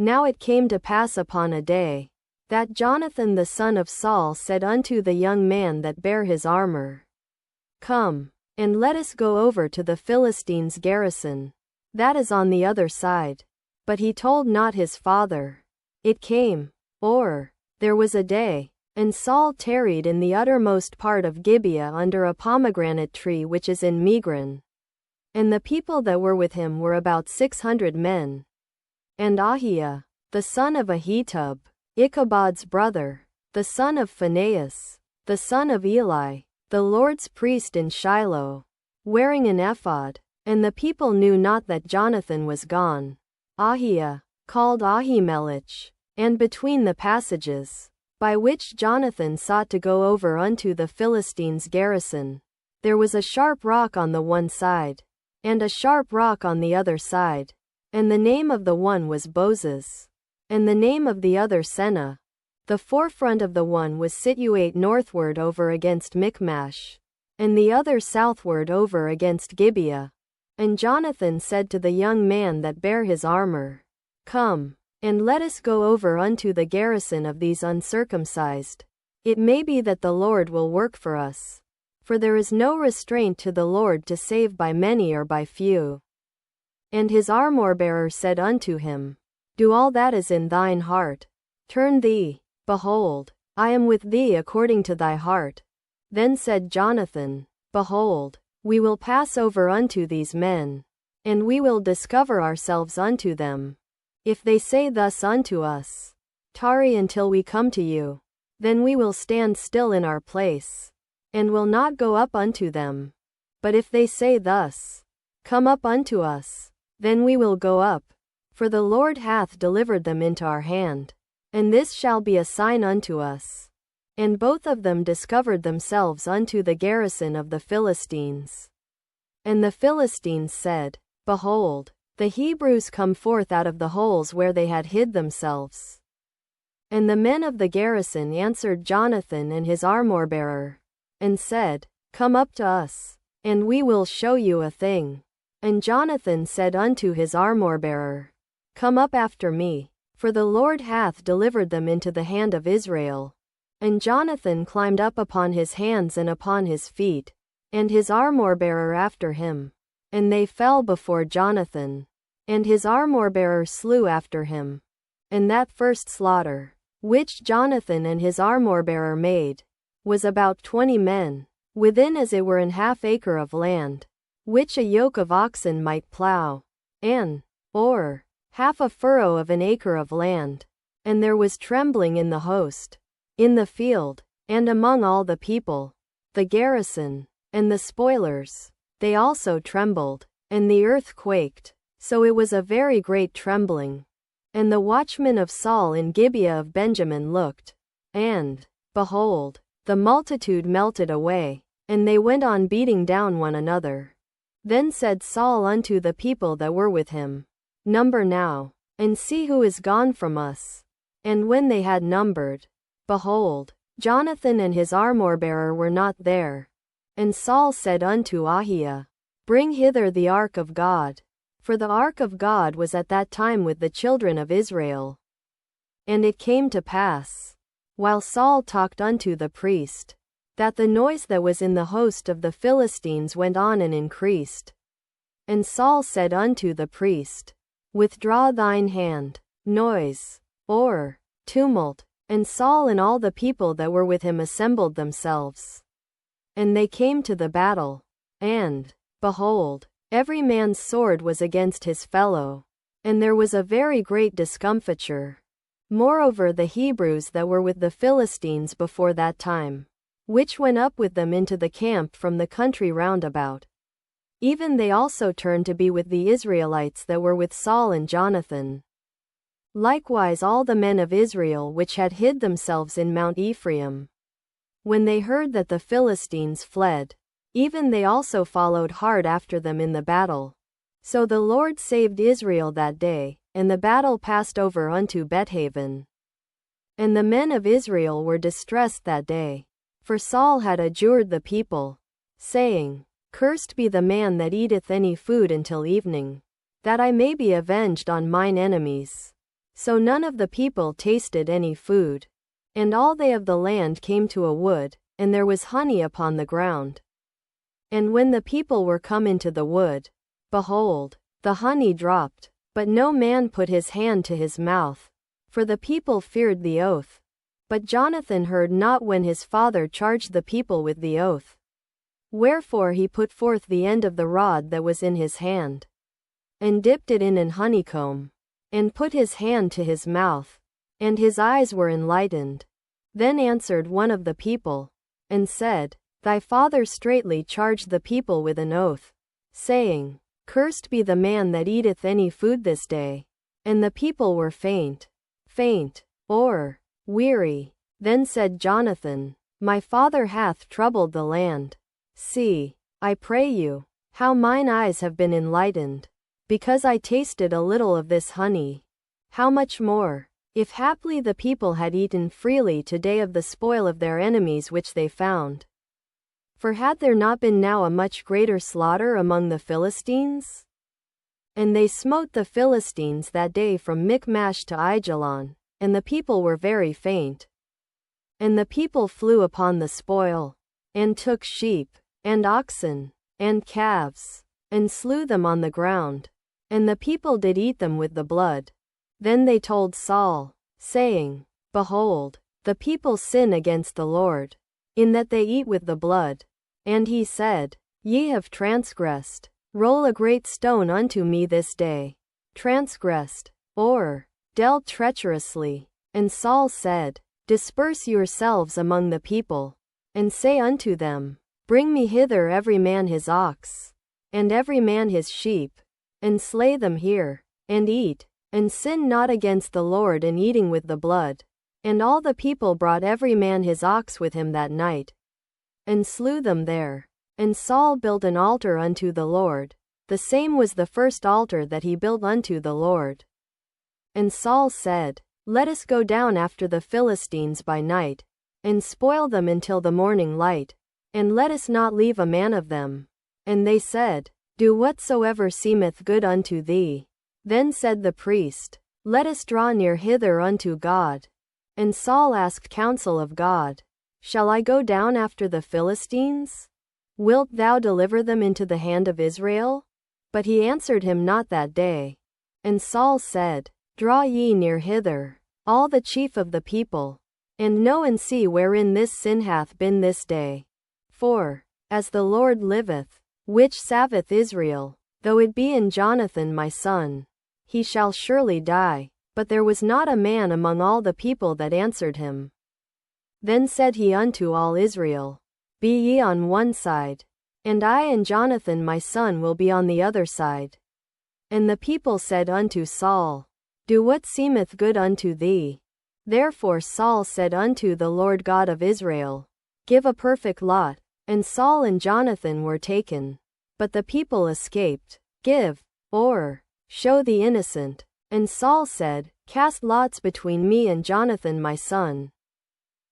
Now it came to pass upon a day, that Jonathan the son of Saul said unto the young man that bare his armor, Come, and let us go over to the Philistines' garrison, that is on the other side. But he told not his father. It came, or, there was a day, and Saul tarried in the uttermost part of Gibeah under a pomegranate tree which is in Migron. And the people that were with him were about 600 men. And Ahiah, the son of Ahitub, Ichabod's brother, the son of Phinehas, the son of Eli, the Lord's priest in Shiloh, wearing an ephod, and the people knew not that Jonathan was gone. Ahiah, called Ahimelech, and between the passages, by which Jonathan sought to go over unto the Philistines' garrison, there was a sharp rock on the one side, and a sharp rock on the other side, and the name of the one was Bozez, and the name of the other Seneh. The forefront of the one was situate northward over against Michmash, and the other southward over against Gibeah. And Jonathan said to the young man that bare his armor, Come, and let us go over unto the garrison of these uncircumcised. It may be that the Lord will work for us. For there is no restraint to the Lord to save by many or by few. And his armor-bearer said unto him, Do all that is in thine heart. Turn thee, behold, I am with thee according to thy heart. Then said Jonathan, Behold, we will pass over unto these men, and we will discover ourselves unto them. If they say thus unto us, Tarry until we come to you, then we will stand still in our place, and will not go up unto them. But if they say thus, Come up unto us, then we will go up, for the Lord hath delivered them into our hand, and this shall be a sign unto us. And both of them discovered themselves unto the garrison of the Philistines. And the Philistines said, Behold, the Hebrews come forth out of the holes where they had hid themselves. And the men of the garrison answered Jonathan and his armor-bearer, and said, Come up to us, and we will show you a thing. And Jonathan said unto his armor-bearer, Come up after me, for the Lord hath delivered them into the hand of Israel. And Jonathan climbed up upon his hands and upon his feet, and his armor-bearer after him. And they fell before Jonathan, and his armor-bearer slew after him. And that first slaughter, which Jonathan and his armor-bearer made, was about 20 men, within as it were an half acre of land, which a yoke of oxen might plow, or half a furrow of an acre of land. And there was trembling in the host, in the field, and among all the people, the garrison, and the spoilers. They also trembled, and the earth quaked, so it was a very great trembling. And the watchmen of Saul in Gibeah of Benjamin looked, and, behold, the multitude melted away, and they went on beating down one another. Then said Saul unto the people that were with him, Number now, and see who is gone from us. And when they had numbered, behold, Jonathan and his armor-bearer were not there. And Saul said unto Ahiah, Bring hither the ark of God. For the ark of God was at that time with the children of Israel. And it came to pass, while Saul talked unto the priest, that the noise that was in the host of the Philistines went on and increased. And Saul said unto the priest, Withdraw thine hand, noise, or tumult. And Saul and all the people that were with him assembled themselves. And they came to the battle, and, behold, every man's sword was against his fellow, and there was a very great discomfiture. Moreover, the Hebrews that were with the Philistines before that time, which went up with them into the camp from the country round about, even they also turned to be with the Israelites that were with Saul and Jonathan. Likewise all the men of Israel which had hid themselves in Mount Ephraim, when they heard that the Philistines fled, even they also followed hard after them in the battle. So the Lord saved Israel that day, and the battle passed over unto Bethaven. And the men of Israel were distressed that day, for Saul had adjured the people, saying, Cursed be the man that eateth any food until evening, that I may be avenged on mine enemies. So none of the people tasted any food. And all they of the land came to a wood, and there was honey upon the ground. And when the people were come into the wood, behold, the honey dropped, but no man put his hand to his mouth, for the people feared the oath. But Jonathan heard not when his father charged the people with the oath. Wherefore he put forth the end of the rod that was in his hand, and dipped it in an honeycomb, and put his hand to his mouth, and his eyes were enlightened. Then answered one of the people, and said, Thy father straitly charged the people with an oath, saying, Cursed be the man that eateth any food this day. And the people were faint, or weary. Then said Jonathan, My father hath troubled the land. See, I pray you, how mine eyes have been enlightened, because I tasted a little of this honey. How much more, if haply the people had eaten freely today of the spoil of their enemies which they found? For had there not been now a much greater slaughter among the Philistines? And they smote the Philistines that day from Michmash to Aijalon, and the people were very faint. And the people flew upon the spoil, and took sheep, and oxen, and calves, and slew them on the ground, and the people did eat them with the blood. Then they told Saul, saying, Behold, the people sin against the Lord, in that they eat with the blood. And he said, Ye have transgressed. Roll a great stone unto me this day. Transgressed, or dealt treacherously. And Saul said, Disperse yourselves among the people, and say unto them, Bring me hither every man his ox, and every man his sheep, and slay them here, and eat, and sin not against the Lord in eating with the blood. And all the people brought every man his ox with him that night, and slew them there. And Saul built an altar unto the Lord. The same was the first altar that he built unto the Lord. And Saul said, Let us go down after the Philistines by night, and spoil them until the morning light, and let us not leave a man of them. And they said, Do whatsoever seemeth good unto thee. Then said the priest, Let us draw near hither unto God. And Saul asked counsel of God, Shall I go down after the Philistines? Wilt thou deliver them into the hand of Israel? But he answered him not that day. And Saul said, Draw ye near hither, all the chief of the people, and know and see wherein this sin hath been this day. For, as the Lord liveth, which saveth Israel, though it be in Jonathan my son, he shall surely die. But there was not a man among all the people that answered him. Then said he unto all Israel, Be ye on one side, and I and Jonathan my son will be on the other side. And the people said unto Saul, Do what seemeth good unto thee. Therefore Saul said unto the Lord God of Israel, Give a perfect lot. And Saul and Jonathan were taken. But the people escaped. Give, or show the innocent. And Saul said, Cast lots between me and Jonathan my son.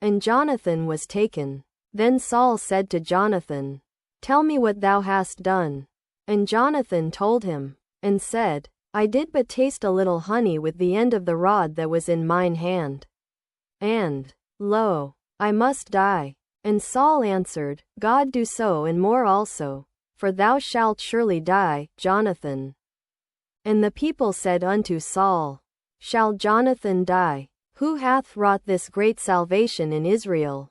And Jonathan was taken. Then Saul said to Jonathan, Tell me what thou hast done. And Jonathan told him, and said, I did but taste a little honey with the end of the rod that was in mine hand. And, lo, I must die. And Saul answered, God do so and more also, for thou shalt surely die, Jonathan. And the people said unto Saul, Shall Jonathan die? Who hath wrought this great salvation in Israel?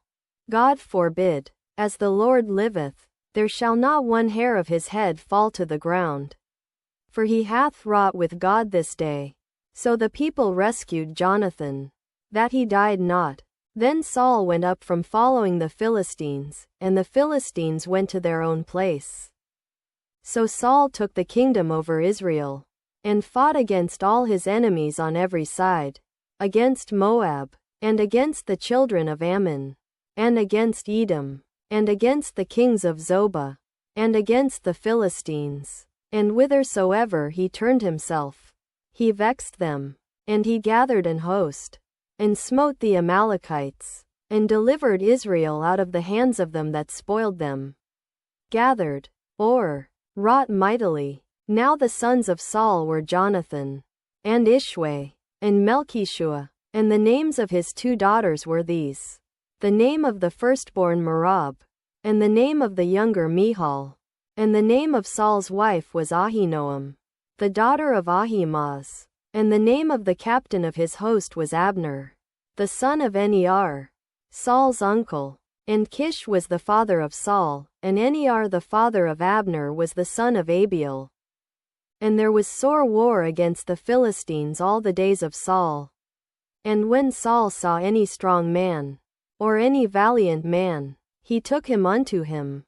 God forbid. As the Lord liveth, there shall not one hair of his head fall to the ground. For he hath wrought with God this day. So the people rescued Jonathan, that he died not. Then Saul went up from following the Philistines, and the Philistines went to their own place. So Saul took the kingdom over Israel, and fought against all his enemies on every side, against Moab, and against the children of Ammon, and against Edom, and against the kings of Zobah, and against the Philistines. And whithersoever he turned himself, he vexed them. And he gathered an host, and smote the Amalekites, and delivered Israel out of the hands of them that spoiled them. Gathered, or wrought mightily. Now the sons of Saul were Jonathan, and Ishwi, and Melchishua. And the names of his 2 daughters were these: the name of the firstborn Merab, and the name of the younger Michal. And the name of Saul's wife was Ahinoam, the daughter of Ahimaaz. And the name of the captain of his host was Abner, the son of NIRV, Saul's uncle. And Kish was the father of Saul, and NIRV the father of Abner was the son of Abiel. And there was sore war against the Philistines all the days of Saul. And when Saul saw any strong man, or any valiant man, he took him unto him.